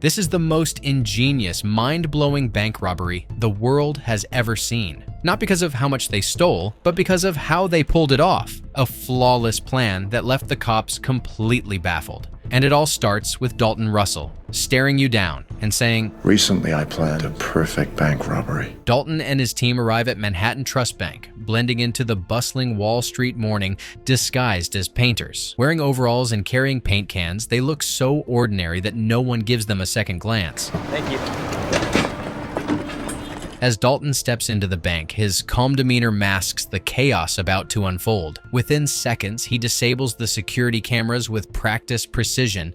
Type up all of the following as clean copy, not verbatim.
This is the most ingenious, mind-blowing bank robbery the world has ever seen. Not because of how much they stole, but because of how they pulled it off. A flawless plan that left the cops completely baffled. And it all starts with Dalton Russell staring you down and saying, "Recently I planned a perfect bank robbery." Dalton and his team arrive at Manhattan Trust Bank, blending into the bustling Wall Street morning, disguised as painters. Wearing overalls and carrying paint cans, they look so ordinary that no one gives them a second glance. Thank you. As Dalton steps into the bank, his calm demeanor masks the chaos about to unfold. Within seconds, he disables the security cameras with practiced precision,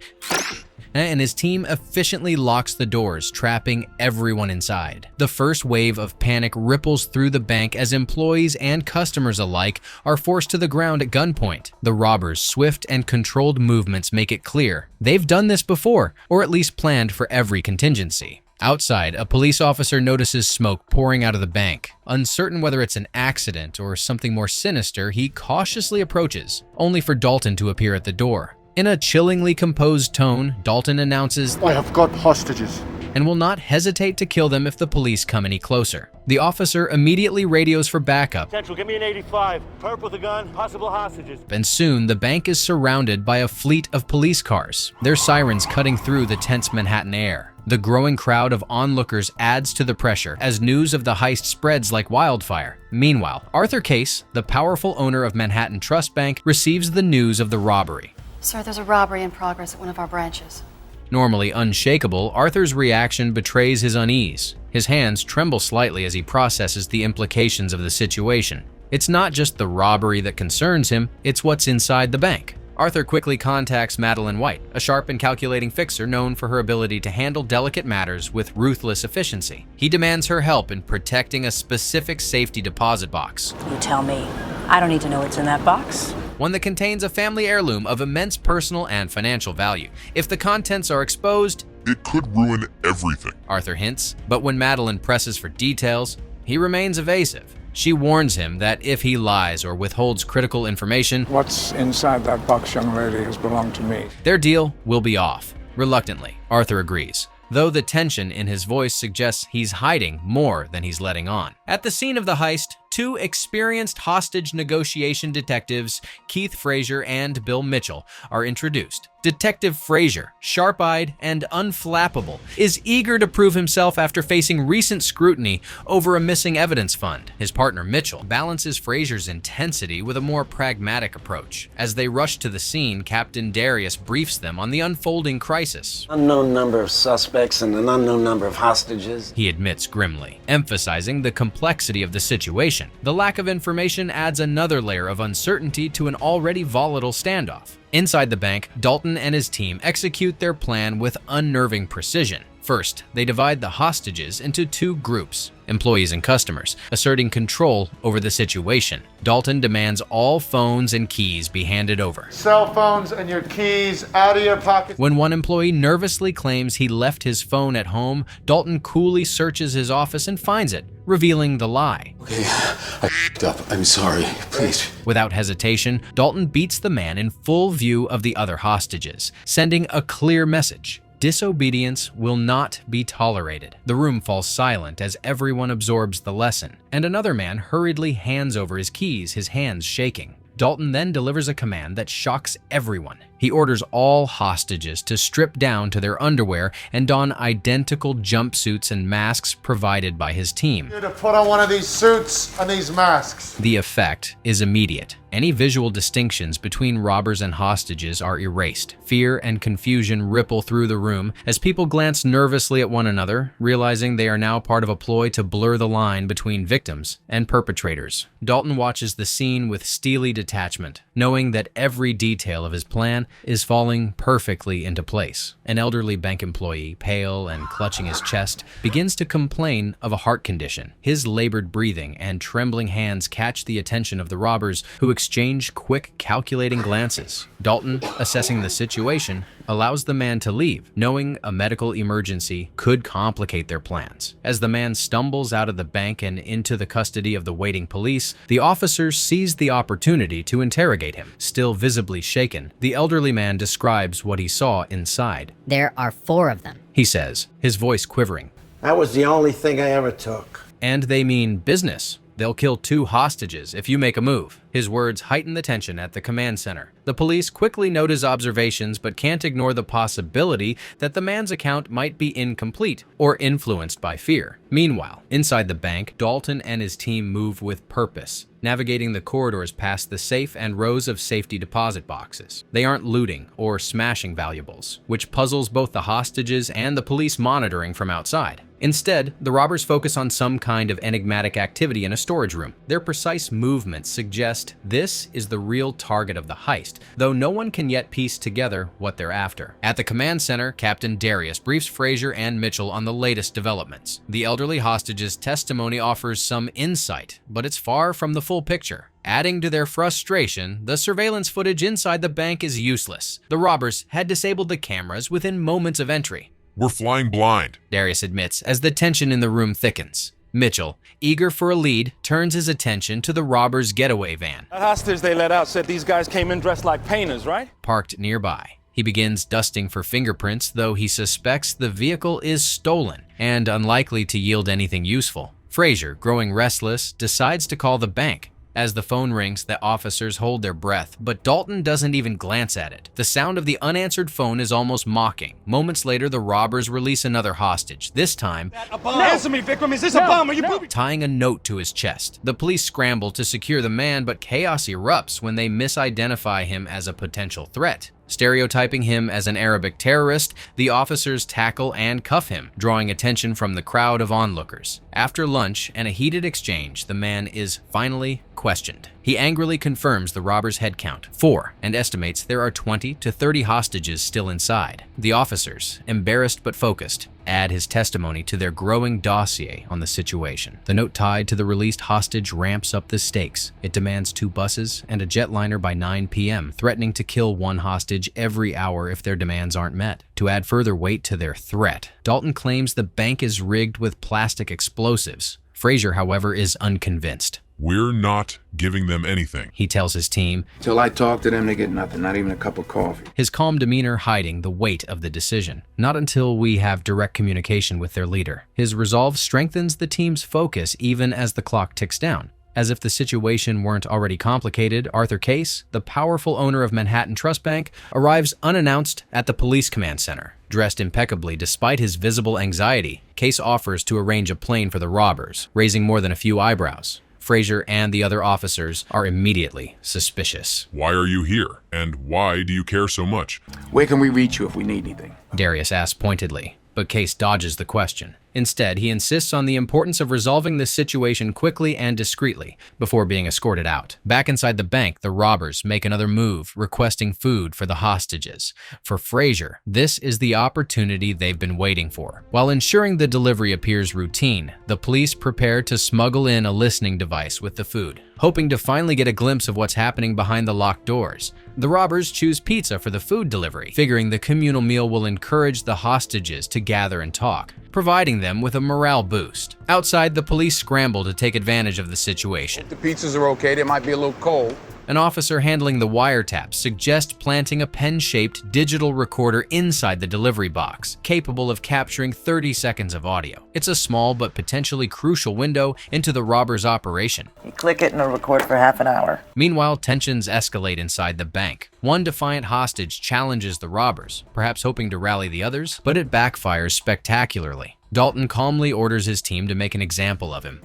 and his team efficiently locks the doors, trapping everyone inside. The first wave of panic ripples through the bank as employees and customers alike are forced to the ground at gunpoint. The robbers' swift and controlled movements make it clear they've done this before, or at least planned for every contingency. Outside, a police officer notices smoke pouring out of the bank. Uncertain whether it's an accident or something more sinister, he cautiously approaches, only for Dalton to appear at the door. In a chillingly composed tone, Dalton announces, "I have got hostages," and will not hesitate to kill them if the police come any closer. The officer immediately radios for backup. Central, give me an 85. Perp with a gun, possible hostages. And soon, the bank is surrounded by a fleet of police cars, their sirens cutting through the tense Manhattan air. The growing crowd of onlookers adds to the pressure as news of the heist spreads like wildfire. Meanwhile, Arthur Case, the powerful owner of Manhattan Trust Bank, receives the news of the robbery. "Sir, there's a robbery in progress at one of our branches." Normally unshakable, Arthur's reaction betrays his unease. His hands tremble slightly as he processes the implications of the situation. It's not just the robbery that concerns him, it's what's inside the bank. Arthur quickly contacts Madeline White, a sharp and calculating fixer known for her ability to handle delicate matters with ruthless efficiency. He demands her help in protecting a specific safety deposit box. You tell me. I don't need to know what's in that box. One that contains a family heirloom of immense personal and financial value. If the contents are exposed, it could ruin everything, Arthur hints. But when Madeline presses for details, he remains evasive. She warns him that if he lies or withholds critical information, "What's inside that box, young lady, has belonged to me." their deal will be off. Reluctantly, Arthur agrees, though the tension in his voice suggests he's hiding more than he's letting on. At the scene of the heist, two experienced hostage negotiation detectives, Keith Frazier and Bill Mitchell, are introduced. Detective Frazier, sharp-eyed and unflappable, is eager to prove himself after facing recent scrutiny over a missing evidence fund. His partner Mitchell balances Frazier's intensity with a more pragmatic approach. As they rush to the scene, Captain Darius briefs them on the unfolding crisis. "Unknown number of suspects and an unknown number of hostages," he admits grimly, emphasizing the complexity of the situation. The lack of information adds another layer of uncertainty to an already volatile standoff. Inside the bank, Dalton and his team execute their plan with unnerving precision. First, they divide the hostages into two groups, employees and customers, asserting control over the situation. Dalton demands all phones and keys be handed over. "Cell phones and your keys out of your pockets." When one employee nervously claims he left his phone at home, Dalton coolly searches his office and finds it, revealing the lie. "Okay, I f***ed up. I'm sorry. Please." Without hesitation, Dalton beats the man in full view of the other hostages, sending a clear message. Disobedience will not be tolerated. The room falls silent as everyone absorbs the lesson, and another man hurriedly hands over his keys, his hands shaking. Dalton then delivers a command that shocks everyone. He orders all hostages to strip down to their underwear and don identical jumpsuits and masks provided by his team. "You to put on one of these suits and these masks." The effect is immediate. Any visual distinctions between robbers and hostages are erased. Fear and confusion ripple through the room as people glance nervously at one another, realizing they are now part of a ploy to blur the line between victims and perpetrators. Dalton watches the scene with steely detachment, knowing that every detail of his plan is falling perfectly into place. An elderly bank employee, pale and clutching his chest, begins to complain of a heart condition. His labored breathing and trembling hands catch the attention of the robbers, who exchange quick, calculating glances. Dalton, assessing the situation, allows the man to leave, knowing a medical emergency could complicate their plans. As the man stumbles out of the bank and into the custody of the waiting police, the officers seize the opportunity to interrogate him. Still visibly shaken, the elderly man describes what he saw inside. "There are 4 of them." he says, his voice quivering. That was the only thing I ever took. And they mean business. They'll kill 2 hostages if you make a move. His words heighten the tension at the command center. The police quickly note his observations but can't ignore the possibility that the man's account might be incomplete or influenced by fear. Meanwhile, inside the bank, Dalton and his team move with purpose, navigating the corridors past the safe and rows of safety deposit boxes. They aren't looting or smashing valuables, which puzzles both the hostages and the police monitoring from outside. Instead, the robbers focus on some kind of enigmatic activity in a storage room. Their precise movements suggest this is the real target of the heist, though no one can yet piece together what they're after. At the command center, Captain Darius briefs Frazier and Mitchell on the latest developments. The elderly hostage's testimony offers some insight, but it's far from the full picture. Adding to their frustration, the surveillance footage inside the bank is useless. The robbers had disabled the cameras within moments of entry. We're flying blind, Darius admits as the tension in the room thickens. Mitchell, eager for a lead, turns his attention to the robbers' getaway van. The hostage they let out said these guys came in dressed like painters, right? Parked nearby. He begins dusting for fingerprints, though he suspects the vehicle is stolen and unlikely to yield anything useful. Frazier, growing restless, decides to call the bank. As the phone rings, the officers hold their breath, but Dalton doesn't even glance at it. The sound of the unanswered phone is almost mocking. Moments later, the robbers release another hostage, this time Answer me, Vikram. Is this a bomb? Are you booby? tying a note to his chest. The police scramble to secure the man, but chaos erupts when they misidentify him as a potential threat. Stereotyping him as an Arabic terrorist, the officers tackle and cuff him, drawing attention from the crowd of onlookers. After lunch and a heated exchange, the man is finally questioned. He angrily confirms the robbers' head count, 4, and estimates there are 20 to 30 hostages still inside. The officers, embarrassed but focused, add his testimony to their growing dossier on the situation. The note tied to the released hostage ramps up the stakes. It demands 2 buses and a jetliner by 9 p.m., threatening to kill 1 hostage every hour if their demands aren't met. To add further weight to their threat, Dalton claims the bank is rigged with plastic explosives. Frazier, however, is unconvinced. We're not giving them anything, He tells his team, Till I talk to them, they get nothing, not even a cup of coffee. his calm demeanor hiding the weight of the decision. Not until we have direct communication with their leader. His resolve strengthens the team's focus even as the clock ticks down. As if the situation weren't already complicated, Arthur Case, the powerful owner of Manhattan Trust Bank, arrives unannounced at the police command center. Dressed impeccably despite his visible anxiety, Case offers to arrange a plane for the robbers, raising more than a few eyebrows. Frazier and the other officers are immediately suspicious. Why are you here? And why do you care so much? Where can we reach you if we need anything? Darius asks pointedly, but Case dodges the question. Instead, he insists on the importance of resolving this situation quickly and discreetly before being escorted out. Back inside the bank, the robbers make another move, requesting food for the hostages. For Frazier, this is the opportunity they've been waiting for. While ensuring the delivery appears routine, the police prepare to smuggle in a listening device with the food, hoping to finally get a glimpse of what's happening behind the locked doors. The robbers choose pizza for the food delivery, figuring the communal meal will encourage the hostages to gather and talk, providing them with a morale boost. Outside, the police scramble to take advantage of the situation. The pizzas are okay, they might be a little cold. An officer handling the wiretap suggests planting a pen-shaped digital recorder inside the delivery box, capable of capturing 30 seconds of audio. It's a small but potentially crucial window into the robber's operation. You click it and it'll record for half an hour. Meanwhile, tensions escalate inside the bank. One defiant hostage challenges the robbers, perhaps hoping to rally the others, but it backfires spectacularly. Dalton calmly orders his team to make an example of him.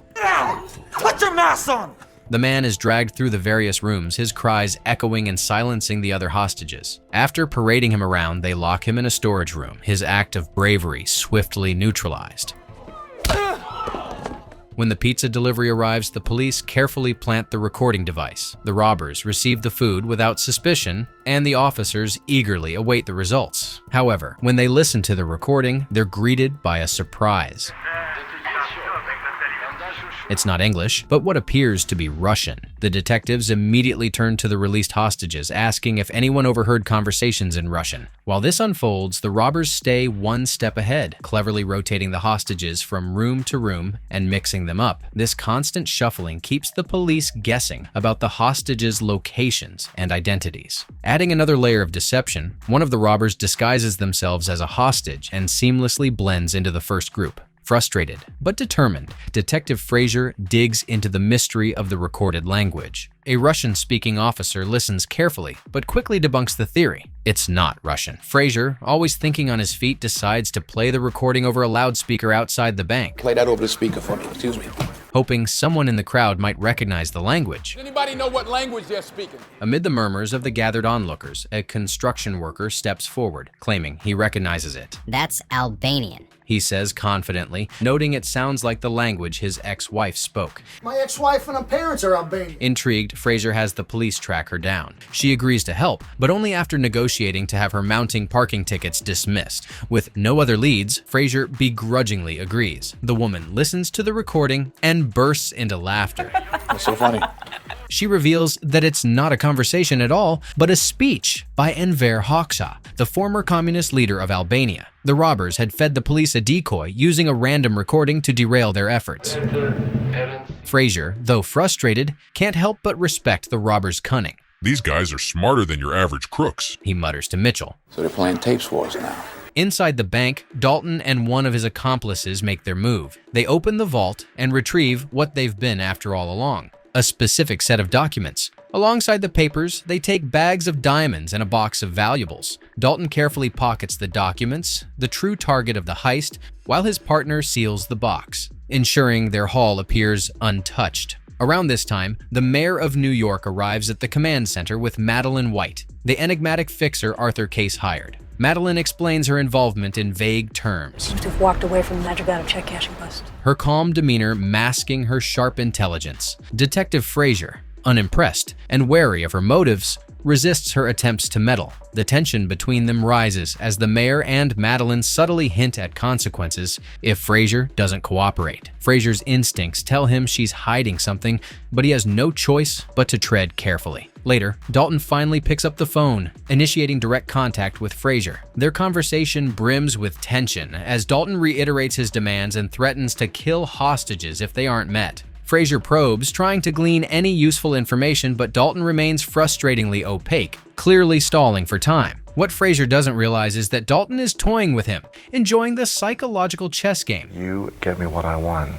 Put your mask on! The man is dragged through the various rooms, his cries echoing and silencing the other hostages. After parading him around, they lock him in a storage room, his act of bravery swiftly neutralized. When the pizza delivery arrives, the police carefully plant the recording device. The robbers receive the food without suspicion, and the officers eagerly await the results. However, when they listen to the recording, they're greeted by a surprise. It's not English, but what appears to be Russian. The detectives immediately turn to the released hostages, asking if anyone overheard conversations in Russian. While this unfolds, the robbers stay one step ahead, cleverly rotating the hostages from room to room and mixing them up. This constant shuffling keeps the police guessing about the hostages' locations and identities. Adding another layer of deception, one of the robbers disguises themselves as a hostage and seamlessly blends into the first group. Frustrated but determined, Detective Fraser digs into the mystery of the recorded language. A Russian-speaking officer listens carefully, but quickly debunks the theory. It's not Russian. Fraser, always thinking on his feet, decides to play the recording over a loudspeaker outside the bank. Play that over the speaker for me, excuse me. Hoping someone in the crowd might recognize the language. Does anybody know what language they're speaking? Amid the murmurs of the gathered onlookers, a construction worker steps forward, claiming he recognizes it. That's Albanian, he says confidently, noting it sounds like the language his ex-wife spoke. My ex-wife and her parents are Albanian. Intrigued, Fraser has the police track her down. She agrees to help, but only after negotiating to have her mounting parking tickets dismissed. With no other leads, Fraser begrudgingly agrees. The woman listens to the recording and bursts into laughter. What's so funny? She reveals that it's not a conversation at all, but a speech by Enver Hoxha, the former communist leader of Albania. The robbers had fed the police a decoy using a random recording to derail their efforts. Fraser, though frustrated, can't help but respect the robbers' cunning. These guys are smarter than your average crooks, he mutters to Mitchell. So they're playing tapes for us now. Inside the bank, Dalton and one of his accomplices make their move. They open the vault and retrieve what they've been after all along: a specific set of documents. Alongside the papers, they take bags of diamonds and a box of valuables. Dalton carefully pockets the documents, the true target of the heist, while his partner seals the box, ensuring their haul appears untouched. Around this time, the mayor of New York arrives at the command center with Madeline White, the enigmatic fixer Arthur Case hired. Madeline explains her involvement in vague terms. Seems to have walked away from the magic out of check cashing bust. Her calm demeanor masking her sharp intelligence. Detective Fraser, unimpressed and wary of her motives, resists her attempts to meddle. The tension between them rises as the mayor and Madeline subtly hint at consequences if Fraser doesn't cooperate. Fraser's instincts tell him she's hiding something, but he has no choice but to tread carefully. Later, Dalton finally picks up the phone, initiating direct contact with Fraser. Their conversation brims with tension as Dalton reiterates his demands and threatens to kill hostages if they aren't met. Fraser probes, trying to glean any useful information, but Dalton remains frustratingly opaque, clearly stalling for time. What Fraser doesn't realize is that Dalton is toying with him, enjoying the psychological chess game. You get me what I want,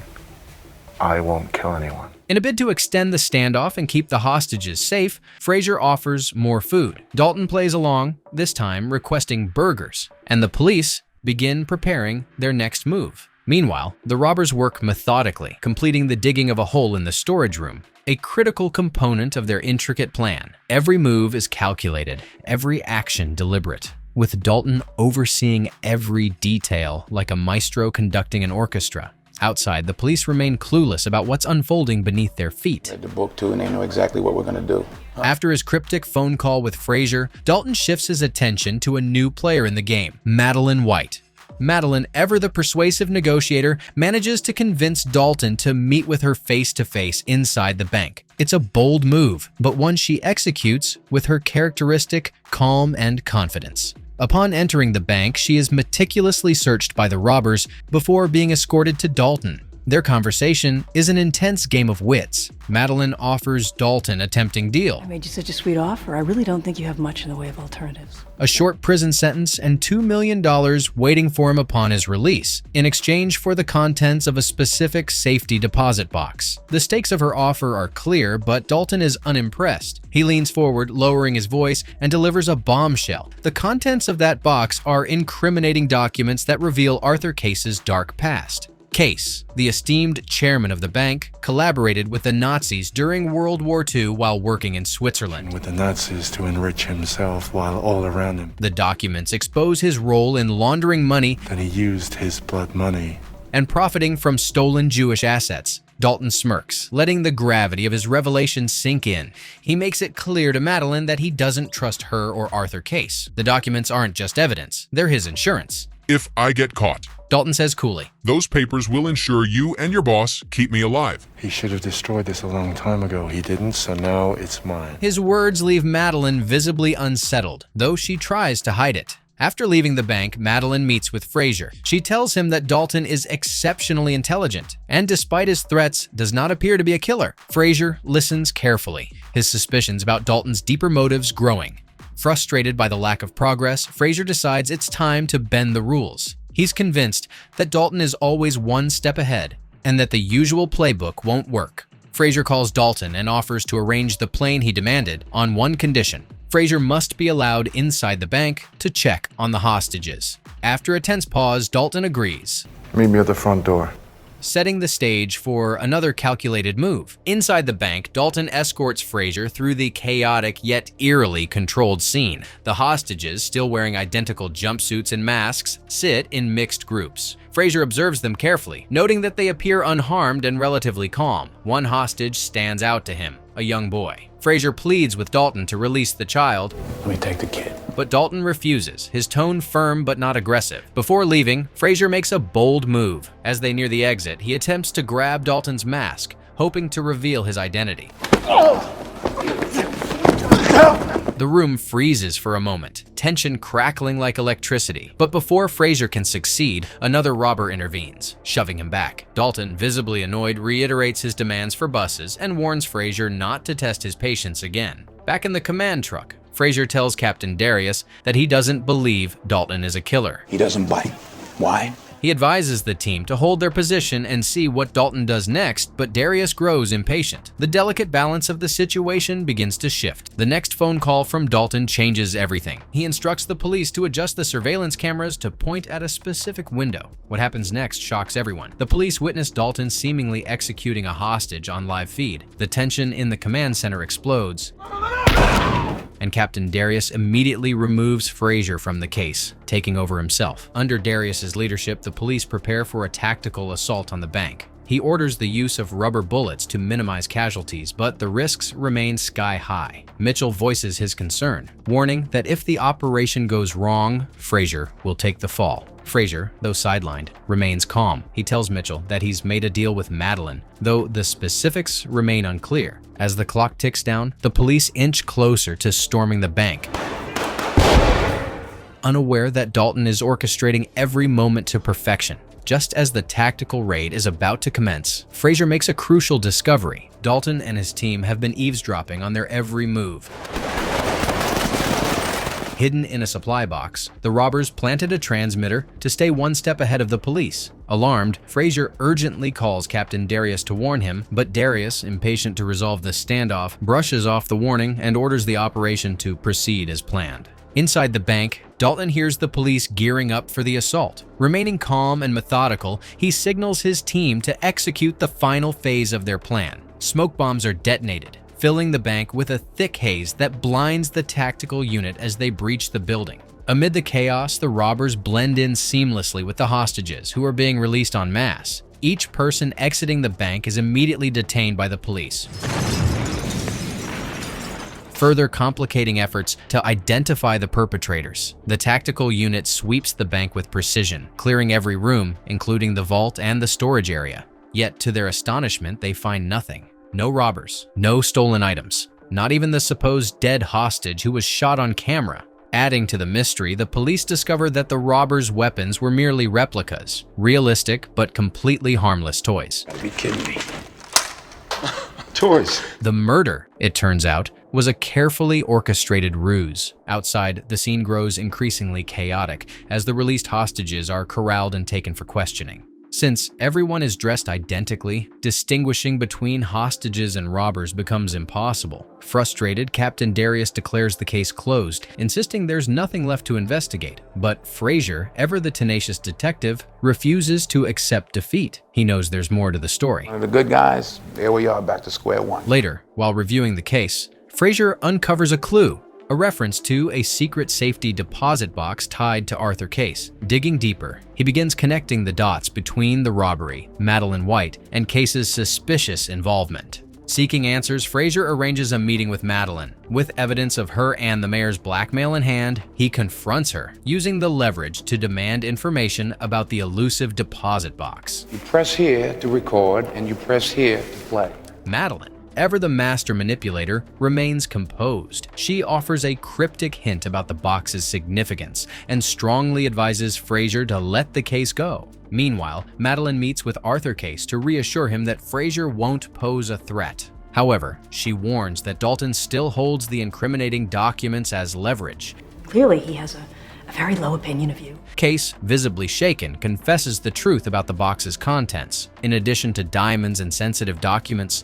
I won't kill anyone. In a bid to extend the standoff and keep the hostages safe, Fraser offers more food. Dalton plays along, this time requesting burgers, and the police begin preparing their next move. Meanwhile, the robbers work methodically, completing the digging of a hole in the storage room, a critical component of their intricate plan. Every move is calculated, every action deliberate, with Dalton overseeing every detail like a maestro conducting an orchestra. Outside, the police remain clueless about what's unfolding beneath their feet. Read the book too, and they know exactly what we're gonna do. After his cryptic phone call with Fraser, Dalton shifts his attention to a new player in the game, Madeline White. Madeline, ever the persuasive negotiator, manages to convince Dalton to meet with her face-to-face inside the bank. It's a bold move, but one she executes with her characteristic calm and confidence. Upon entering the bank, she is meticulously searched by the robbers before being escorted to Dalton. Their conversation is an intense game of wits. Madeline offers Dalton a tempting deal. I made you such a sweet offer. I really don't think you have much in the way of alternatives. A short prison sentence and $2 million waiting for him upon his release, in exchange for the contents of a specific safety deposit box. The stakes of her offer are clear, but Dalton is unimpressed. He leans forward, lowering his voice, and delivers a bombshell. The contents of that box are incriminating documents that reveal Arthur Case's dark past. Case, the esteemed chairman of the bank, collaborated with the Nazis during World War II while working in Switzerland. With the Nazis to enrich himself while all around him. The documents expose his role in laundering money. Then he used his blood money. And profiting from stolen Jewish assets. Dalton smirks, letting the gravity of his revelation sink in. He makes it clear to Madeline that he doesn't trust her or Arthur Case. The documents aren't just evidence, they're his insurance. If I get caught, Dalton says coolly, Those papers will ensure you and your boss keep me alive. He should have destroyed this a long time ago. He didn't, so now it's mine. His words leave Madeline visibly unsettled, though she tries to hide it. After leaving the bank, Madeline meets with Frazier. She tells him that Dalton is exceptionally intelligent, and despite his threats, does not appear to be a killer. Frazier listens carefully, his suspicions about Dalton's deeper motives growing. Frustrated by the lack of progress, Frazier decides it's time to bend the rules. He's convinced that Dalton is always one step ahead, and that the usual playbook won't work. Frazier calls Dalton and offers to arrange the plane he demanded on one condition. Frazier must be allowed inside the bank to check on the hostages. After a tense pause, Dalton agrees, Meet me at the front door. setting the stage for another calculated move. Inside the bank, Dalton escorts Frazier through the chaotic yet eerily controlled scene. The hostages, still wearing identical jumpsuits and masks, sit in mixed groups. Frazier observes them carefully, noting that they appear unharmed and relatively calm. One hostage stands out to him, a young boy. Frazier pleads with Dalton to release the child, Let me take the kid. but Dalton refuses, his tone firm but not aggressive. Before leaving, Frazier makes a bold move. As they near the exit, he attempts to grab Dalton's mask, hoping to reveal his identity. The room freezes for a moment, tension crackling like electricity. But before Frazier can succeed, another robber intervenes, shoving him back. Dalton, visibly annoyed, reiterates his demands for buses and warns Frazier not to test his patience again. Back in the command truck, Frazier tells Captain Darius that he doesn't believe Dalton is a killer. He doesn't bite. Why? He advises the team to hold their position and see what Dalton does next, but Darius grows impatient. The delicate balance of the situation begins to shift. The next phone call from Dalton changes everything. He instructs the police to adjust the surveillance cameras to point at a specific window. What happens next shocks everyone. The police witness Dalton seemingly executing a hostage on live feed. The tension in the command center explodes, and Captain Darius immediately removes Frazier from the case, taking over himself. Under Darius's leadership, the police prepare for a tactical assault on the bank. He orders the use of rubber bullets to minimize casualties, but the risks remain sky high. Mitchell voices his concern, warning that if the operation goes wrong, Frazier will take the fall. Frazier, though sidelined, remains calm. He tells Mitchell that he's made a deal with Madeline, though the specifics remain unclear. As the clock ticks down, the police inch closer to storming the bank, unaware that Dalton is orchestrating every moment to perfection. Just as the tactical raid is about to commence, Frazier makes a crucial discovery. Dalton and his team have been eavesdropping on their every move. Hidden in a supply box, the robbers planted a transmitter to stay one step ahead of the police. Alarmed, Frazier urgently calls Captain Darius to warn him, but Darius, impatient to resolve the standoff, brushes off the warning and orders the operation to proceed as planned. Inside the bank, Dalton hears the police gearing up for the assault. Remaining calm and methodical, he signals his team to execute the final phase of their plan. Smoke bombs are detonated, filling the bank with a thick haze that blinds the tactical unit as they breach the building. Amid the chaos, the robbers blend in seamlessly with the hostages, who are being released en masse. Each person exiting the bank is immediately detained by the police, further complicating efforts to identify the perpetrators. The tactical unit sweeps the bank with precision, clearing every room, including the vault and the storage area. Yet, to their astonishment, they find nothing. No robbers, no stolen items, not even the supposed dead hostage who was shot on camera. Adding to the mystery, the police discover that the robbers' weapons were merely replicas, realistic but completely harmless toys. Gotta be kidding me. Toys. The murder, it turns out, was a carefully orchestrated ruse. Outside, the scene grows increasingly chaotic as the released hostages are corralled and taken for questioning. Since everyone is dressed identically, distinguishing between hostages and robbers becomes impossible. Frustrated, Captain Darius declares the case closed, insisting there's nothing left to investigate. But Frazier, ever the tenacious detective, refuses to accept defeat. He knows there's more to the story. One of the good guys, there we are, back to square one. Later, while reviewing the case, Frazier uncovers a clue, a reference to a secret safety deposit box tied to Arthur Case. Digging deeper, he begins connecting the dots between the robbery, Madeline White, and Case's suspicious involvement. Seeking answers, Fraser arranges a meeting with Madeline. With evidence of her and the mayor's blackmail in hand, he confronts her, using the leverage to demand information about the elusive deposit box. You press here to record, and you press here to play. Madeline, ever the master manipulator, remains composed. She offers a cryptic hint about the box's significance and strongly advises Fraser to let the case go. Meanwhile, Madeline meets with Arthur Case to reassure him that Fraser won't pose a threat. However, she warns that Dalton still holds the incriminating documents as leverage. Clearly, he has a very low opinion of you. Case, visibly shaken, confesses the truth about the box's contents. In addition to diamonds and sensitive documents,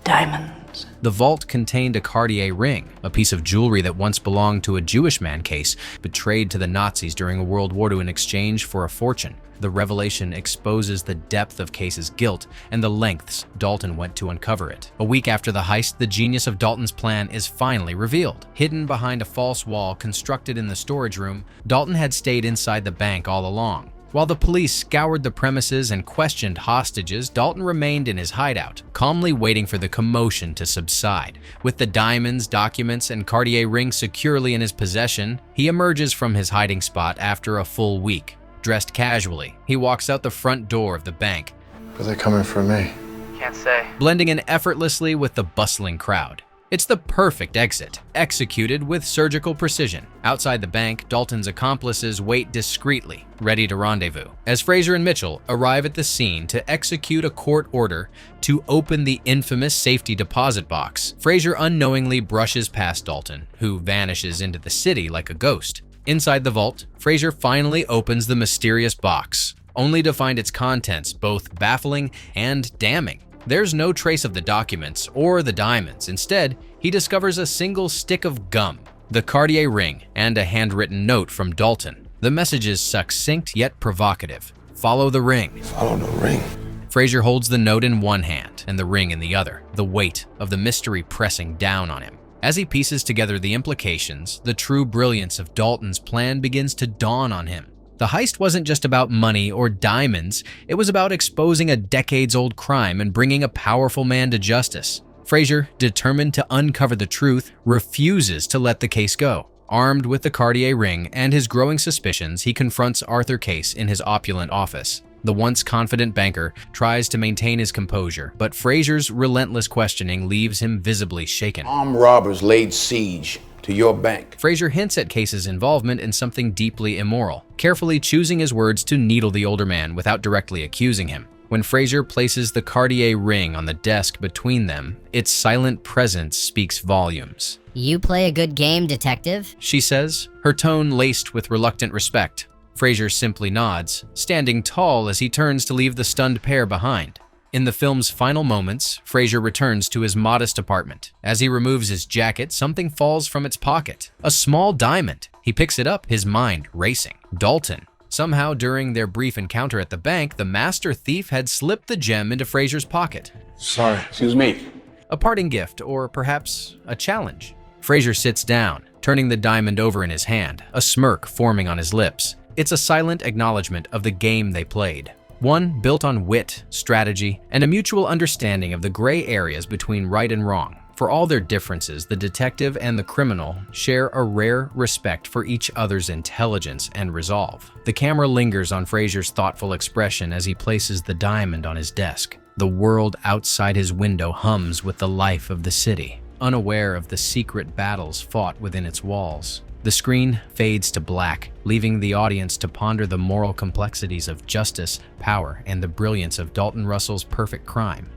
Diamonds. the vault contained a Cartier ring, a piece of jewelry that once belonged to a Jewish man, Case, betrayed to the Nazis during World War II in exchange for a fortune. The revelation exposes the depth of Case's guilt and the lengths Dalton went to uncover it. A week after the heist, the genius of Dalton's plan is finally revealed. Hidden behind a false wall constructed in the storage room, Dalton had stayed inside the bank all along. While the police scoured the premises and questioned hostages, Dalton remained in his hideout, calmly waiting for the commotion to subside. With the diamonds, documents, and Cartier ring securely in his possession, he emerges from his hiding spot after a full week. Dressed casually, he walks out the front door of the bank. Are they coming for me? Can't say. Blending in effortlessly with the bustling crowd. It's the perfect exit, executed with surgical precision. Outside the bank, Dalton's accomplices wait discreetly, ready to rendezvous. As Fraser and Mitchell arrive at the scene to execute a court order to open the infamous safety deposit box, Fraser unknowingly brushes past Dalton, who vanishes into the city like a ghost. Inside the vault, Fraser finally opens the mysterious box, only to find its contents both baffling and damning. There's no trace of the documents or the diamonds. Instead, he discovers a single stick of gum, the Cartier ring, and a handwritten note from Dalton. The message is succinct yet provocative. Follow the ring. Follow the ring. Fraser holds the note in one hand and the ring in the other, the weight of the mystery pressing down on him. As he pieces together the implications, the true brilliance of Dalton's plan begins to dawn on him. The heist wasn't just about money or diamonds, it was about exposing a decades-old crime and bringing a powerful man to justice. Fraser, determined to uncover the truth, refuses to let the case go. Armed with the Cartier ring and his growing suspicions, he confronts Arthur Case in his opulent office. The once confident banker tries to maintain his composure, but Fraser's relentless questioning leaves him visibly shaken. Armed robbers laid siege to your bank. Fraser hints at Case's involvement in something deeply immoral, carefully choosing his words to needle the older man without directly accusing him. When Fraser places the Cartier ring on the desk between them, its silent presence speaks volumes. You play a good game, detective, she says, her tone laced with reluctant respect. Fraser simply nods, standing tall as he turns to leave the stunned pair behind. In the film's final moments, Fraser returns to his modest apartment. As he removes his jacket, something falls from its pocket. A small diamond. He picks it up, his mind racing. Dalton. Somehow, during their brief encounter at the bank, the master thief had slipped the gem into Fraser's pocket. Sorry. Excuse me. A parting gift, or perhaps a challenge. Fraser sits down, turning the diamond over in his hand, a smirk forming on his lips. It's a silent acknowledgement of the game they played. One built on wit, strategy, and a mutual understanding of the gray areas between right and wrong. For all their differences, the detective and the criminal share a rare respect for each other's intelligence and resolve. The camera lingers on Fraser's thoughtful expression as he places the diamond on his desk. The world outside his window hums with the life of the city, unaware of the secret battles fought within its walls. The screen fades to black, leaving the audience to ponder the moral complexities of justice, power, and the brilliance of Dalton Russell's perfect crime.